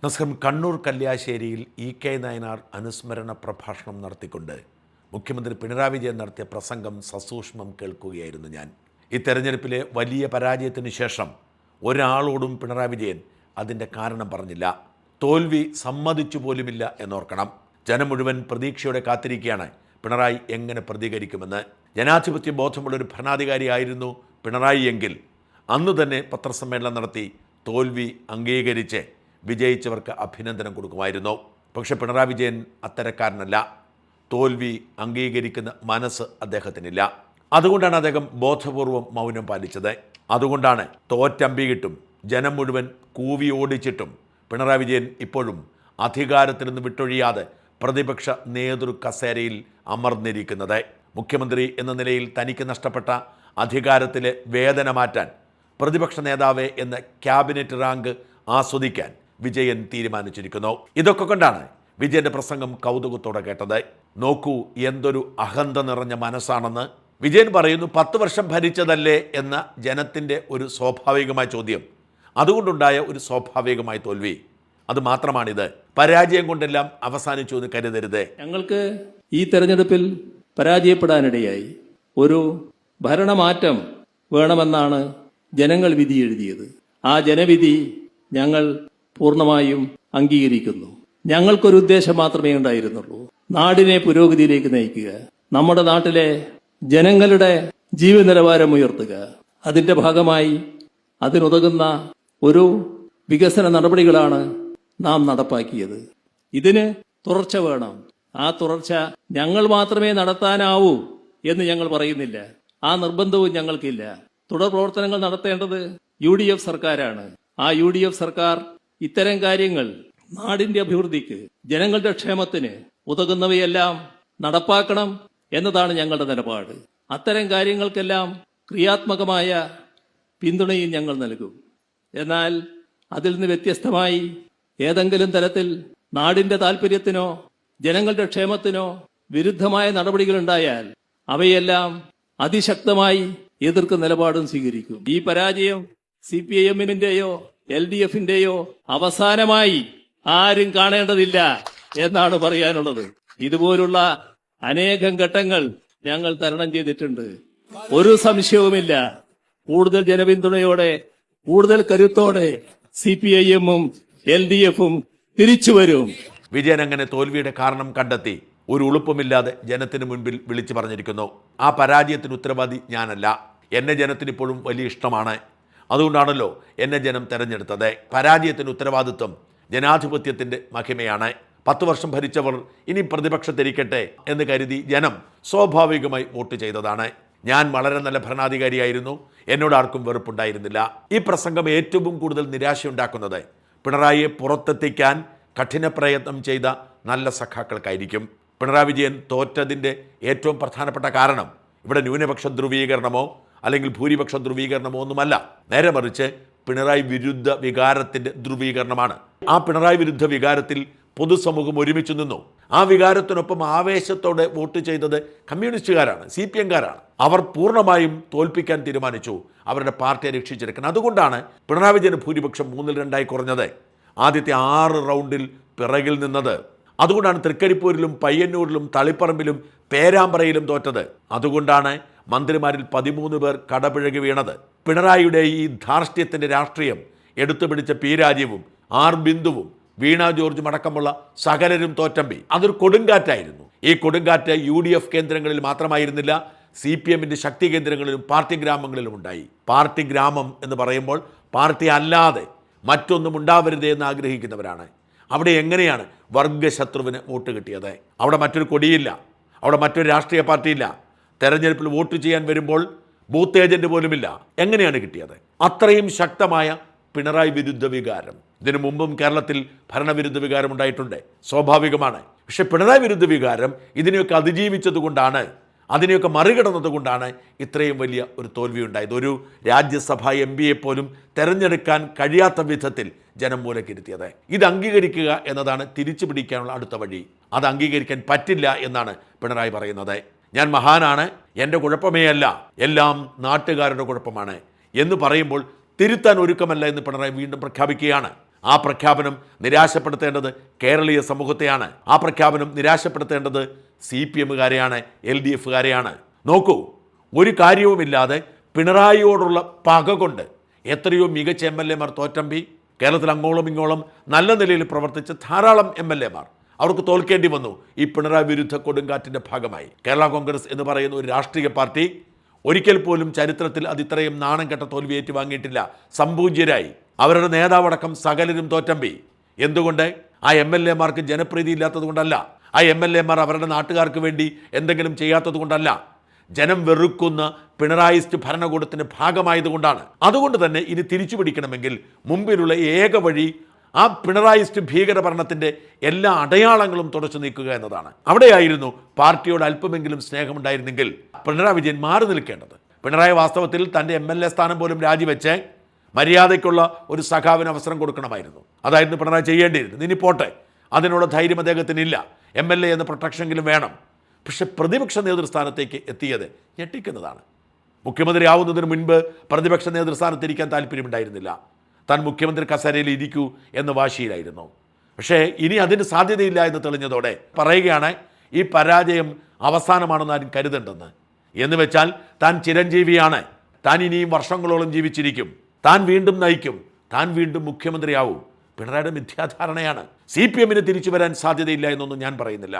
നമസ്കാരം. കണ്ണൂർ കല്യാശ്ശേരിയിൽ ഇ.കെ. നായനാർ അനുസ്മരണ പ്രഭാഷണം നടത്തിക്കൊണ്ട് മുഖ്യമന്ത്രി പിണറായി വിജയൻ നടത്തിയ പ്രസംഗം സസൂക്ഷ്മം കേൾക്കുകയായിരുന്നു ഞാൻ. ഈ തെരഞ്ഞെടുപ്പിലെ വലിയ പരാജയത്തിന് ശേഷം ഒരാളോടും പിണറായി വിജയൻ അതിൻ്റെ കാരണം പറഞ്ഞില്ല. തോൽവി സമ്മതിച്ചു പോലുമില്ല എന്നോർക്കണം. ജനം മുഴുവൻ പ്രതീക്ഷയോടെ കാത്തിരിക്കുകയാണ് പിണറായി എങ്ങനെ പ്രതികരിക്കുമെന്ന്. ജനാധിപത്യ ബോധമുള്ളൊരു ഭരണാധികാരിയായിരുന്നു പിണറായി എങ്കിൽ അന്ന് തന്നെ പത്രസമ്മേളനം നടത്തി തോൽവി അംഗീകരിച്ച് വിജയിച്ചവർക്ക് അഭിനന്ദനം കൊടുക്കുമായിരുന്നു. പക്ഷെ പിണറായി വിജയൻ അത്തരക്കാരനല്ല. തോൽവി അംഗീകരിക്കുന്ന മനസ്സ് അദ്ദേഹത്തിനില്ല. അതുകൊണ്ടാണ് അദ്ദേഹം ബോധപൂർവം മൗനം പാലിച്ചത്. അതുകൊണ്ടാണ് തോറ്റമ്പിയിട്ടും ജനം മുഴുവൻ കൂവി ഓടിച്ചിട്ടും പിണറായി വിജയൻ ഇപ്പോഴും അധികാരത്തിൽ നിന്ന് വിട്ടൊഴിയാതെ പ്രതിപക്ഷ നേതൃ കസേരയിൽ അമർന്നിരിക്കുന്നത്. മുഖ്യമന്ത്രി എന്ന നിലയിൽ തനിക്ക് നഷ്ടപ്പെട്ട അധികാരത്തിലെ വേദന മാറ്റാൻ, പ്രതിപക്ഷ നേതാവ് എന്ന ക്യാബിനറ്റ് റാങ്ക് ആസ്വദിക്കാൻ വിജയൻ തീരുമാനിച്ചിരിക്കുന്നു. ഇതൊക്കെ കൊണ്ടാണ് വിജയൻ്റെ പ്രസംഗം കൗതുകത്തോടെ കേട്ടത്. നോക്കൂ, എന്തൊരു അഹന്ത നിറഞ്ഞ മനസ്സാണെന്ന് വിജയൻ പറയുന്നു. 10 വർഷം ഭരിച്ചതല്ലേ എന്ന ജനത്തിൻ്റെ ഒരു സ്വാഭാവികമായ ചോദ്യം, അതുകൊണ്ടുണ്ടായ ഒരു സ്വാഭാവികമായ തോൽവി, അത് മാത്രമാണിത്. പരാജയം കൊണ്ടെല്ലാം അവസാനിച്ചു എന്ന് കരുതരുത്. ഞങ്ങൾക്ക് ഈ തെരഞ്ഞെടുപ്പിൽ പരാജയപ്പെടാനിടയായി. ഒരു ഭരണമാറ്റം വേണമെന്നാണ് ജനങ്ങൾ വിധി എഴുതിയത്. ആ ജനവിധി ഞങ്ങൾ പൂർണ്ണമായും അംഗീകരിക്കുന്നു. ഞങ്ങൾക്കൊരു ഉദ്ദേശം മാത്രമേ ഉണ്ടായിരുന്നുള്ളൂ: നാടിനെ പുരോഗതിയിലേക്ക് നയിക്കുക, നമ്മുടെ നാട്ടിലെ ജനങ്ങളുടെ ജീവിത നിലവാരം ഉയർത്തുക. അതിന്റെ ഭാഗമായി അതിനുതകുന്ന ഒരു വികസന നടപടികളാണ് നാം നടപ്പാക്കിയത്. ഇതിന് തുടർച്ച വേണം. ആ തുടർച്ച ഞങ്ങൾ മാത്രമേ നടത്താനാവൂ എന്ന് ഞങ്ങൾ പറയുന്നില്ല. ആ നിർബന്ധവും ഞങ്ങൾക്കില്ല. തുടർ പ്രവർത്തനങ്ങൾ നടത്തേണ്ടത് UDF സർക്കാരാണ്. ആ UDF സർക്കാർ ഇത്തരം കാര്യങ്ങൾ നാടിന്റെ അഭിവൃദ്ധിക്ക്, ജനങ്ങളുടെ ക്ഷേമത്തിന് ഉതകുന്നവയെല്ലാം നടപ്പാക്കണം എന്നതാണ് ഞങ്ങളുടെ നിലപാട്. അത്തരം കാര്യങ്ങൾക്കെല്ലാം ക്രിയാത്മകമായ പിന്തുണയും ഞങ്ങൾ നൽകും. എന്നാൽ അതിൽ നിന്ന് വ്യത്യസ്തമായി ഏതെങ്കിലും തരത്തിൽ നാടിന്റെ താല്പര്യത്തിനോ ജനങ്ങളുടെ ക്ഷേമത്തിനോ വിരുദ്ധമായ നടപടികളുണ്ടായാൽ അവയെല്ലാം അതിശക്തമായി എതിർക്കുന്ന നിലപാടും സ്വീകരിക്കും. ഈ പരാജയം CPIM-ന്റെയോ LDF-ന്റെയോ അവസാനമായി ആരും കാണേണ്ടതില്ല എന്നാണ് പറയാനുള്ളത്. ഇതുപോലുള്ള അനേകം ഘട്ടങ്ങൾ ഞങ്ങൾ തരണം ചെയ്തിട്ടുണ്ട്. ഒരു സംശയവുമില്ല, കൂടുതൽ ജനപിന്തുണയോടെ, കൂടുതൽ കരുത്തോടെ CPIM-ഉം LDF-ഉം തിരിച്ചു വരും. വിജയൻ അങ്ങനെ തോൽവിയുടെ കാരണം കണ്ടെത്തി ഒരു ഉളുപ്പുമില്ലാതെ ജനത്തിന് മുൻപിൽ വിളിച്ചു പറഞ്ഞിരിക്കുന്നു. ആ പരാജയത്തിന് ഉത്തരവാദി ഞാനല്ല. എന്നെ ജനത്തിന് ഇപ്പോഴും വലിയ ഇഷ്ടമാണ്. അതുകൊണ്ടാണല്ലോ എന്നെ ജനം തെരഞ്ഞെടുത്തത്. പരാജയത്തിന് ഉത്തരവാദിത്വം ജനാധിപത്യത്തിൻ്റെ മഹിമയാണ്. 10 വർഷം ഭരിച്ചവർ ഇനി പ്രതിപക്ഷത്തിരിക്കട്ടെ എന്ന് കരുതി ജനം സ്വാഭാവികമായി വോട്ട് ചെയ്തതാണ്. ഞാൻ വളരെ നല്ല ഭരണാധികാരിയായിരുന്നു, എന്നോട് ആർക്കും വെറുപ്പുണ്ടായിരുന്നില്ല. ഈ പ്രസംഗം ഏറ്റവും കൂടുതൽ നിരാശയുണ്ടാക്കുന്നത് പിണറായിയെ പുറത്തെത്തിക്കാൻ കഠിന പ്രയത്നം ചെയ്ത നല്ല സഖാക്കൾക്കായിരിക്കും. പിണറായി വിജയൻ തോറ്റതിൻ്റെ ഏറ്റവും പ്രധാനപ്പെട്ട കാരണം ഇവിടെ ന്യൂനപക്ഷ ധ്രുവീകരണമോ അല്ലെങ്കിൽ ഭൂരിപക്ഷ ധ്രുവീകരണമോ ഒന്നുമല്ല. നേരെ മറിച്ച് പിണറായി വിരുദ്ധ വികാരത്തിൻ്റെ ധ്രുവീകരണമാണ്. ആ പിണറായി വിരുദ്ധ വികാരത്തിൽ പൊതുസമൂഹം ഒരുമിച്ച് നിന്നു. ആ വികാരത്തിനൊപ്പം ആവേശത്തോടെ വോട്ട് ചെയ്തത് കമ്മ്യൂണിസ്റ്റുകാരാണ്, CPM-കാരാണ്. അവർ പൂർണ്ണമായും തോൽപ്പിക്കാൻ തീരുമാനിച്ചു, അവരുടെ പാർട്ടിയെ രക്ഷിച്ചെടുക്കണം. അതുകൊണ്ടാണ് പിണറായി വിജയന് ഭൂരിപക്ഷം 3-2 കുറഞ്ഞത്, ആദ്യത്തെ 6 റൗണ്ടിൽ പിറകിൽ നിന്നത്. അതുകൊണ്ടാണ് തൃക്കരിപ്പൂരിലും പയ്യന്നൂരിലും തളിപ്പറമ്പിലും പേരാമ്പ്രയിലും തോറ്റത്. അതുകൊണ്ടാണ് മന്ത്രിമാരിൽ 13 പേർ കടപിഴകി വീണത്. പിണറായിയുടെ ഈ ധാർഷ്ട്യത്തിൻ്റെ രാഷ്ട്രീയം എടുത്തുപിടിച്ച P. രാജീവും R. ബിന്ദുവും വീണ ജോർജും അടക്കമുള്ള സകലരും തോറ്റമ്പി. അതൊരു കൊടുങ്കാറ്റായിരുന്നു. ഈ കൊടുങ്കാറ്റ് UDF കേന്ദ്രങ്ങളിൽ മാത്രമായിരുന്നില്ല, CPM-ന്റെ ശക്തി കേന്ദ്രങ്ങളിലും പാർട്ടി ഗ്രാമങ്ങളിലും ഉണ്ടായി. പാർട്ടി ഗ്രാമം എന്ന് പറയുമ്പോൾ പാർട്ടി അല്ലാതെ മറ്റൊന്നും ഉണ്ടാവരുതേ എന്ന് ആഗ്രഹിക്കുന്നവരാണ്. അവിടെ എങ്ങനെയാണ് വർഗശത്രുവിന് വോട്ട് കിട്ടിയത്? അവിടെ മറ്റൊരു കൊടിയില്ല, അവിടെ മറ്റൊരു രാഷ്ട്രീയ പാർട്ടിയില്ല. തെരഞ്ഞെടുപ്പിൽ വോട്ട് ചെയ്യാൻ വരുമ്പോൾ ബൂത്ത് ഏജന്റ് പോലുമില്ല. എങ്ങനെയാണ് കിട്ടിയത്? അത്രയും ശക്തമായ പിണറായി വിരുദ്ധ വികാരം. ഇതിനു മുമ്പും കേരളത്തിൽ ഭരണവിരുദ്ധ വികാരം ഉണ്ടായിട്ടുണ്ട്, സ്വാഭാവികമാണ്. പക്ഷെ പിണറായി വിരുദ്ധ വികാരം ഇതിനെയൊക്കെ അതിജീവിച്ചതുകൊണ്ടാണ്, അതിനെയൊക്കെ മറികടന്നതുകൊണ്ടാണ് ഇത്രയും വലിയ ഒരു തോൽവി ഉണ്ടായത്. ഒരു രാജ്യസഭാ MP-യെ പോലും തെരഞ്ഞെടുക്കാൻ കഴിയാത്ത വിധത്തിൽ ജനം മൂലക്കിരുത്തിയത്. ഇത് അംഗീകരിക്കുക എന്നതാണ് തിരിച്ചു പിടിക്കാനുള്ള അടുത്ത വഴി. അത് അംഗീകരിക്കാൻ പറ്റില്ല എന്നാണ് പിണറായി പറയുന്നത്. ഞാൻ മഹാനാണ്, എൻ്റെ കുഴപ്പമേ അല്ല, എല്ലാം നാട്ടുകാരുടെ കുഴപ്പമാണ് എന്ന് പറയുമ്പോൾ തിരുത്താൻ ഒരുക്കമല്ല എന്ന് പിണറായി വീണ്ടും പ്രഖ്യാപിക്കുകയാണ്. ആ പ്രഖ്യാപനം നിരാശപ്പെടുത്തേണ്ടത് കേരളീയ സമൂഹത്തെയാണ്. ആ പ്രഖ്യാപനം നിരാശപ്പെടുത്തേണ്ടത് CPM-കാരെയാണ്, LDF-കാരെയാണ്. നോക്കൂ, ഒരു കാര്യവുമില്ലാതെ പിണറായിയോടുള്ള പക കൊണ്ട് എത്രയോ മികച്ച MLA-മാർ തോറ്റമ്പി. കേരളത്തിൽ അങ്ങോളം ഇങ്ങോളം നല്ല നിലയിൽ പ്രവർത്തിച്ച ധാരാളം MLA-മാർ അവർക്ക് തോൽക്കേണ്ടി വന്നു ഈ പിണറായി വിരുദ്ധ കൊടുങ്കാറ്റിൻ്റെ ഭാഗമായി. കേരള കോൺഗ്രസ് എന്ന് പറയുന്ന ഒരു രാഷ്ട്രീയ പാർട്ടി ഒരിക്കൽ പോലും ചരിത്രത്തിൽ അതിത്രയും നാണം കെട്ട തോൽവി ഏറ്റുവാങ്ങിയിട്ടില്ല. സംപൂജ്യരായി അവരുടെ നേതാവടക്കം സകലരും തോറ്റമ്പി. എന്തുകൊണ്ട്? ആ MLA-മാർക്ക് ജനപ്രീതി ഇല്ലാത്തത് കൊണ്ടല്ല, ആ MLA-മാർ അവരുടെ നാട്ടുകാർക്ക് വേണ്ടി എന്തെങ്കിലും ചെയ്യാത്തത് കൊണ്ടല്ല, ജനം വെറുക്കുന്ന പിണറായിസ്റ്റ് ഭരണകൂടത്തിൻ്റെ ഭാഗമായതുകൊണ്ടാണ്. അതുകൊണ്ട് തന്നെ ഇനി തിരിച്ചു പിടിക്കണമെങ്കിൽ മുമ്പിലുള്ള ഏക വഴി ആ പിണറായിസ്റ്റ് ഭീകരഭരണത്തിൻ്റെ എല്ലാ അടയാളങ്ങളും തുടച്ചു നീക്കുക എന്നതാണ്. അവിടെയായിരുന്നു പാർട്ടിയോട് അല്പമെങ്കിലും സ്നേഹമുണ്ടായിരുന്നെങ്കിൽ പിണറായി വിജയൻ മാറി നിൽക്കേണ്ടത്. പിണറായി വാസ്തവത്തിൽ തൻ്റെ MLA സ്ഥാനം പോലും രാജിവെച്ച് മര്യാദയ്ക്കുള്ള ഒരു സഖാവിന് അവസരം കൊടുക്കണമായിരുന്നു. അതായിരുന്നു പിണറായി ചെയ്യേണ്ടിയിരുന്നത്. ഇനി പോട്ടെ, അതിനുള്ള ധൈര്യം അദ്ദേഹത്തിനില്ല. MLA എന്ന പ്രൊട്ടക്ഷനെങ്കിലും വേണം. പക്ഷെ പ്രതിപക്ഷ നേതൃസ്ഥാനത്തേക്ക് എത്തിയത് ഞെട്ടിക്കുന്നതാണ്. മുഖ്യമന്ത്രി ആവുന്നതിന് മുൻപ് പ്രതിപക്ഷ നേതൃസ്ഥാനത്തിരിക്കാൻ താല്പര്യമുണ്ടായിരുന്നില്ല. താൻ മുഖ്യമന്ത്രി കസേരയിൽ ഇരിക്കൂ എന്ന വാശിയിലായിരുന്നു. പക്ഷേ ഇനി അതിന് സാധ്യതയില്ല എന്ന് തെളിഞ്ഞതോടെ പറയുകയാണ് ഈ പരാജയം അവസാനമാണെന്ന് ആരും കരുതണ്ടെന്ന്. എന്ന് വെച്ചാൽ താൻ ചിരഞ്ജീവിയാണ്, താൻ ഇനിയും വർഷങ്ങളോളം ജീവിച്ചിരിക്കും, താൻ വീണ്ടും നയിക്കും, താൻ വീണ്ടും മുഖ്യമന്ത്രിയാവും. പിണറായിയുടെ മിഥ്യാധാരണയാണ്. CPM-ന് തിരിച്ചു വരാൻ സാധ്യതയില്ല എന്നൊന്നും ഞാൻ പറയുന്നില്ല.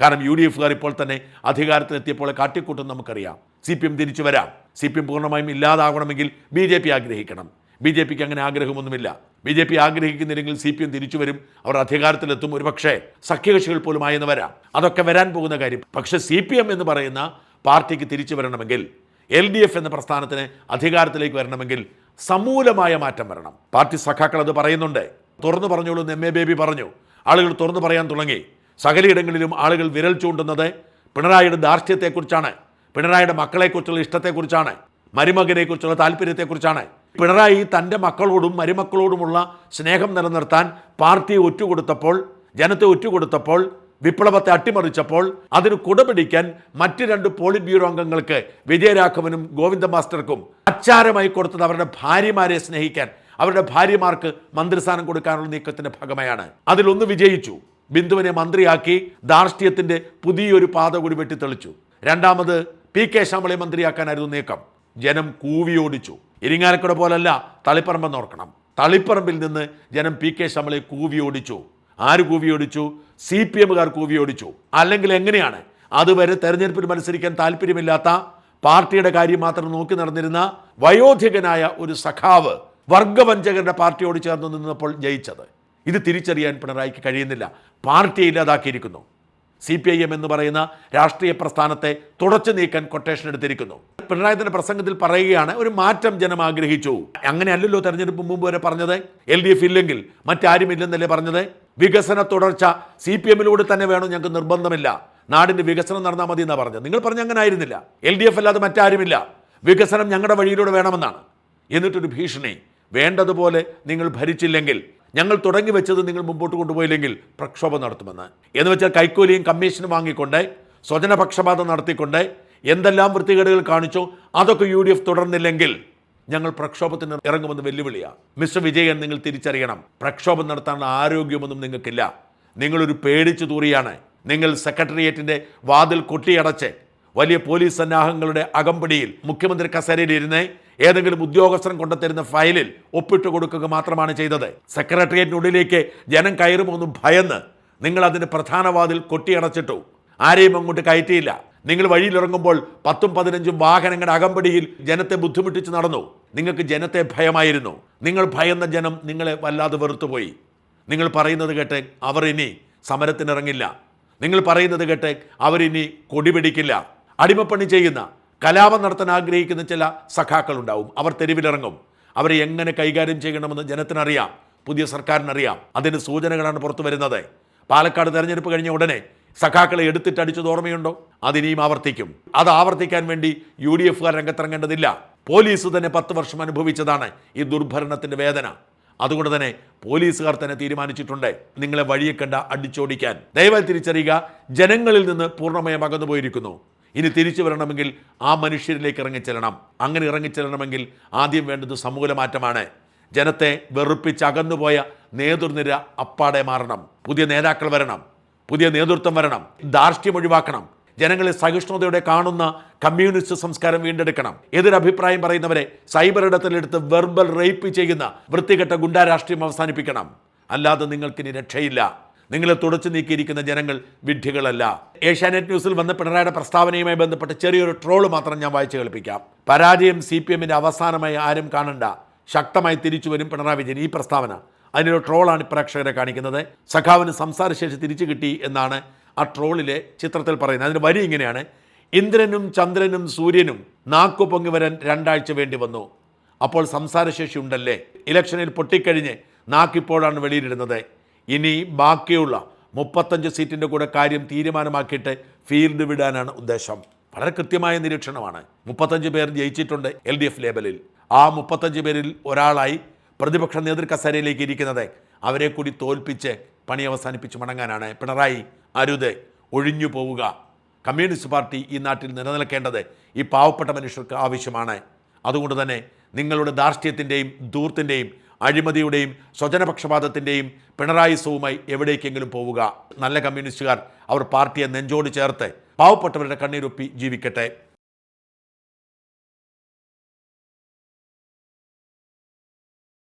കാരണം UDF-കാർ ഇപ്പോൾ തന്നെ അധികാരത്തിലെത്തിയപ്പോൾ കാട്ടിക്കൂട്ടും നമുക്കറിയാം. CPM തിരിച്ചു വരാം. CPM പൂർണ്ണമായും ഇല്ലാതാകണമെങ്കിൽ BJP ആഗ്രഹിക്കണം. BJP-ക്ക് അങ്ങനെ ആഗ്രഹമൊന്നുമില്ല. BJP ആഗ്രഹിക്കുന്നില്ലെങ്കിൽ CPM തിരിച്ചു വരും, അവർ അധികാരത്തിലെത്തും, ഒരുപക്ഷേ സഖ്യകക്ഷികൾ പോലും ആയെന്ന് വരാം. അതൊക്കെ വരാൻ പോകുന്ന കാര്യം. പക്ഷേ CPM എന്ന് പറയുന്ന പാർട്ടിക്ക് തിരിച്ചു വരണമെങ്കിൽ, LDF എന്ന പ്രസ്ഥാനത്തിന് അധികാരത്തിലേക്ക് വരണമെങ്കിൽ സമൂലമായ മാറ്റം വരണം. പാർട്ടി സഖാക്കൾ അത് പറയുന്നുണ്ട്. തുറന്നു പറഞ്ഞോളൂ എന്ന് MA ബേബി പറഞ്ഞു. ആളുകൾ തുറന്നു പറയാൻ തുടങ്ങി. സകലയിടങ്ങളിലും ആളുകൾ വിരൽ ചൂണ്ടുന്നത് പിണറായിയുടെ ധാർഷ്ട്യത്തെക്കുറിച്ചാണ്, പിണറായിയുടെ മക്കളെക്കുറിച്ചുള്ള ഇഷ്ടത്തെക്കുറിച്ചാണ്, മരുമകനെക്കുറിച്ചുള്ള താല്പര്യത്തെക്കുറിച്ചാണ്. പിണറായി തൻ്റെ മക്കളോടും മരുമക്കളോടുമുള്ള സ്നേഹം നിലനിർത്താൻ പാർട്ടിയെ ഒറ്റുകൊടുത്തപ്പോൾ, ജനത്തെ ഒറ്റുകൊടുത്തപ്പോൾ, വിപ്ലവത്തെ അട്ടിമറിച്ചപ്പോൾ അതിന് കുടപിടിക്കാൻ മറ്റ് 2 പോളിറ്റ് ബ്യൂറോ അംഗങ്ങൾക്ക്, വിജയരാഘവനും ഗോവിന്ദ മാസ്റ്റർക്കും അച്ചാരമായി കൊടുത്തത് അവരുടെ ഭാര്യമാരെ സ്നേഹിക്കാൻ, അവരുടെ ഭാര്യമാർക്ക് മന്ത്രിസ്ഥാനം കൊടുക്കാനുള്ള നീക്കത്തിൻ്റെ ഭാഗമായാണ്. അതിലൊന്ന് വിജയിച്ചു. ബിന്ദുവിനെ മന്ത്രിയാക്കി ധാർഷ്ട്യത്തിൻ്റെ പുതിയൊരു പാത കൂടി വെട്ടിത്തെളിച്ചു. രണ്ടാമത് PK ശ്യാമളയെ മന്ത്രിയാക്കാനായിരുന്നു നീക്കം. ജനം കൂവിയോടിച്ചു. ഇരിങ്ങാലക്കുട പോലല്ല, തളിപ്പറമ്പെന്ന് ഓർക്കണം. തളിപ്പറമ്പിൽ നിന്ന് ജനം PK ശ്യാമളയെ കൂവിയോടിച്ചു. ആര് കൂവിയോടിച്ചു? CPM-കാർ കൂവിയോടിച്ചു. അല്ലെങ്കിൽ എങ്ങനെയാണ്? അതുവരെ തെരഞ്ഞെടുപ്പിൽ മത്സരിക്കാൻ താല്പര്യമില്ലാത്ത, പാർട്ടിയുടെ കാര്യം മാത്രം നോക്കി നടന്നിരുന്ന വയോധികനായ ഒരു സഖാവ് വർഗവഞ്ചകരുടെ പാർട്ടിയോട് ചേർന്ന് നിന്നപ്പോൾ ജയിച്ചത്. ഇത് തിരിച്ചറിയാൻ പിണറായിക്ക് കഴിയുന്നില്ല. പാർട്ടിയെ ഇല്ലാതാക്കിയിരിക്കുന്നു. CPIM എന്ന് പറയുന്ന രാഷ്ട്രീയ പ്രസ്ഥാനത്തെ തുടച്ചു നീക്കാൻ കൊട്ടേഷൻ എടുത്തിരിക്കുന്നു. പിണറായി തന്റെ പ്രസംഗത്തിൽ പറയുകയാണ്, ഒരു മാറ്റം ജനം ആഗ്രഹിച്ചു. അങ്ങനെയല്ലല്ലോ തെരഞ്ഞെടുപ്പ് മുമ്പ് വരെ പറഞ്ഞത്. LDF ഇല്ലെങ്കിൽ മറ്റാരും ഇല്ലെന്നല്ലേ പറഞ്ഞത്. വികസന തുടർച്ച CPM-ലൂടെ തന്നെ വേണം, ഞങ്ങൾക്ക് നിർബന്ധമില്ല, നാടിൻ്റെ വികസനം നടന്നാൽ മതി എന്നാണ് പറഞ്ഞത്. നിങ്ങൾ പറഞ്ഞ അങ്ങനെ ആയിരുന്നില്ല. LDF അല്ലാതെ മറ്റാരുമില്ല, വികസനം ഞങ്ങളുടെ വഴിയിലൂടെ വേണമെന്നാണ്. എന്നിട്ടൊരു ഭീഷണി, വേണ്ടതുപോലെ നിങ്ങൾ ഭരിച്ചില്ലെങ്കിൽ, ഞങ്ങൾ തുടങ്ങി വെച്ചത് നിങ്ങൾ മുമ്പോട്ട് കൊണ്ടുപോയില്ലെങ്കിൽ പ്രക്ഷോഭം നടത്തുമെന്ന്. എന്ന് വെച്ചാൽ കൈക്കൂലിയും കമ്മീഷനും വാങ്ങിക്കൊണ്ട്, സ്വജനപക്ഷപാതം നടത്തിക്കൊണ്ട് എന്തെല്ലാം വൃത്തികേടുകൾ കാണിച്ചോ അതൊക്കെ UDF തുടർന്നില്ലെങ്കിൽ ഞങ്ങൾ പ്രക്ഷോഭത്തിന് ഇറങ്ങുമെന്ന് വെല്ലുവിളിയാണ്. മിസ്റ്റർ വിജയൻ, നിങ്ങൾ തിരിച്ചറിയണം, പ്രക്ഷോഭം നടത്താനുള്ള ആരോഗ്യമൊന്നും നിങ്ങൾക്കില്ല. നിങ്ങളൊരു പേടിച്ചു തൂറിയാണ്. നിങ്ങൾ സെക്രട്ടേറിയറ്റിൻ്റെ വാതിൽ കൊട്ടിയടച്ച് വലിയ പോലീസ് സന്നാഹങ്ങളുടെ അകമ്പടിയിൽ മുഖ്യമന്ത്രി കസേരയിലിരുന്ന് ഏതെങ്കിലും ഉദ്യോഗസ്ഥൻ കൊണ്ടുത്തരുന്ന ഫയലിൽ ഒപ്പിട്ട് കൊടുക്കുക മാത്രമാണ് ചെയ്തത്. സെക്രട്ടേറിയറ്റിനുള്ളിലേക്ക് ജനം കയറുമൊന്നും ഭയന്ന് നിങ്ങൾ അതിൻ്റെ പ്രധാന വാതിൽ കൊട്ടിയടച്ചിട്ടു. ആരെയും അങ്ങോട്ട് കയറ്റിയില്ല. നിങ്ങൾ വഴിയിലിറങ്ങുമ്പോൾ 10-15 വാഹനങ്ങളുടെ അകമ്പടിയിൽ ജനത്തെ ബുദ്ധിമുട്ടിച്ച് നടന്നു. നിങ്ങൾക്ക് ജനത്തെ ഭയമായിരുന്നു. നിങ്ങൾ ഭയന്ന ജനം നിങ്ങളെ വല്ലാതെ വെറുത്തുപോയി. നിങ്ങൾ പറയുന്നത് കേട്ട് അവർ ഇനി സമരത്തിനിറങ്ങില്ല. നിങ്ങൾ പറയുന്നത് കേട്ട് അവരിനി കൊടിപിടിക്കില്ല. അടിമപ്പണി ചെയ്യുന്ന, കലാപം നടത്താൻ ആഗ്രഹിക്കുന്ന ചില സഖാക്കളുണ്ടാവും. അവർ തെരുവിലിറങ്ങും. അവരെ എങ്ങനെ കൈകാര്യം ചെയ്യണമെന്ന് ജനത്തിനറിയാം, പുതിയ സർക്കാരിനറിയാം. അതിന് സൂചനകളാണ് പുറത്തു വരുന്നത്. പാലക്കാട് തെരഞ്ഞെടുപ്പ് കഴിഞ്ഞ ഉടനെ സഖാക്കളെ എടുത്തിട്ടടിച്ചത് ഓർമ്മയുണ്ടോ? അതിനിയും ആവർത്തിക്കും. അത് ആവർത്തിക്കാൻ വേണ്ടി UDF-കാർ രംഗത്തിറങ്ങേണ്ടതില്ല. പോലീസ് തന്നെ 10 വർഷം അനുഭവിച്ചതാണ് ഈ ദുർഭരണത്തിൻ്റെ വേദന. അതുകൊണ്ട് തന്നെ പോലീസുകാർ തന്നെ തീരുമാനിച്ചിട്ടുണ്ട് നിങ്ങളെ വഴിയെ കണ്ട അടിച്ചോടിക്കാൻ. ദയവായി തിരിച്ചറിയുക, ജനങ്ങളിൽ നിന്ന് പൂർണ്ണമായും അകന്നു പോയിരിക്കുന്നു. ഇനി തിരിച്ചു വരണമെങ്കിൽ ആ മനുഷ്യരിലേക്ക് ഇറങ്ങിച്ചെല്ലണം. അങ്ങനെ ഇറങ്ങിച്ചെല്ലണമെങ്കിൽ ആദ്യം വേണ്ടത് സമൂല മാറ്റമാണ്. ജനത്തെ വെറുപ്പിച്ച് അകന്നുപോയ നേതൃനിര അപ്പാടെ മാറണം. പുതിയ നേതാക്കൾ വരണം, പുതിയ നേതൃത്വം വരണം, ധാർഷ്ട്യം ഒഴിവാക്കണം. ജനങ്ങളെ സഹിഷ്ണുതയോടെ കാണുന്ന കമ്മ്യൂണിസ്റ്റ് സംസ്കാരം വീണ്ടെടുക്കണം. എതിരഭിപ്രായം പറയുന്നവരെ സൈബർ ഇടത്തിലെടുത്ത് വെർബൽ റേപ്പ് ചെയ്യുന്ന വൃത്തികെട്ട ഗുണ്ടാ രാഷ്ട്രീയം അവസാനിപ്പിക്കണം. അല്ലാതെ നിങ്ങൾക്കിനി രക്ഷയില്ല. നിങ്ങളെ തുടച്ചു നീക്കിയിരിക്കുന്ന ജനങ്ങൾ വിഡ്ഢികളല്ല. ഏഷ്യാനെറ്റ് ന്യൂസിൽ വന്ന പിണറായിയുടെ പ്രസ്താവനയുമായി ബന്ധപ്പെട്ട് ചെറിയൊരു ട്രോള് മാത്രം ഞാൻ വായിച്ചു കേൾപ്പിക്കാം. പരാജയം CPM-ന്റെ അവസാനമായി ആരും കാണണ്ട, ശക്തമായി തിരിച്ചു വരും പിണറായി വിജയൻ. ഈ പ്രസ്താവന അതിനൊരു ട്രോളാണ് പ്രേക്ഷകരെ കാണിക്കുന്നത്. സഖാവിന് സംസാരശേഷി തിരിച്ചു കിട്ടി എന്നാണ് ആ ട്രോളിലെ ചിത്രത്തിൽ പറയുന്നത്. അതിന് വരി ഇങ്ങനെയാണ്: ഇന്ദ്രനും ചന്ദ്രനും സൂര്യനും നാക്കു പൊങ്ങി വരാൻ 2 ആഴ്ച വേണ്ടി വന്നു. അപ്പോൾ സംസാരശേഷി ഉണ്ടല്ലേ? ഇലക്ഷനിൽ പൊട്ടിക്കഴിഞ്ഞ് നാക്കിപ്പോഴാണ് വെളിയിലിടുന്നത്. ഇനി ബാക്കിയുള്ള 35 സീറ്റിൻ്റെ കൂടെ കാര്യം തീരുമാനമാക്കിയിട്ട് ഫീൽഡ് വിടാനാണ് ഉദ്ദേശം. വളരെ കൃത്യമായ നിരീക്ഷണമാണ്. 35 പേർ ജയിച്ചിട്ടുണ്ട് LDF ലേബലിൽ. ആ 35 പേരിൽ ഒരാളായി പ്രതിപക്ഷ നേതൃകസേരയിലേക്ക് ഇരിക്കുന്നത് അവരെ കൂടി തോൽപ്പിച്ച് പണി അവസാനിപ്പിച്ച് മടങ്ങാനാണ്. പിണറായി അരുത്, ഒഴിഞ്ഞു പോവുക. കമ്മ്യൂണിസ്റ്റ് പാർട്ടി ഈ നാട്ടിൽ നിലനിൽക്കേണ്ടത് ഈ പാവപ്പെട്ട മനുഷ്യർക്ക് ആവശ്യമാണ്. അതുകൊണ്ട് തന്നെ നിങ്ങളുടെ ധാർഷ്ട്യത്തിൻ്റെയും ധൂർത്തിൻ്റെയും അഴിമതിയുടെയും സ്വജനപക്ഷപാതത്തിൻ്റെയും പിണറായിസവുമായി എവിടേക്കെങ്കിലും പോവുക. നല്ല കമ്മ്യൂണിസ്റ്റുകാർ അവർ പാർട്ടിയെ നെഞ്ചോട് ചേർത്ത് പാവപ്പെട്ടവരുടെ കണ്ണീരൊപ്പി ജീവിക്കട്ടെ.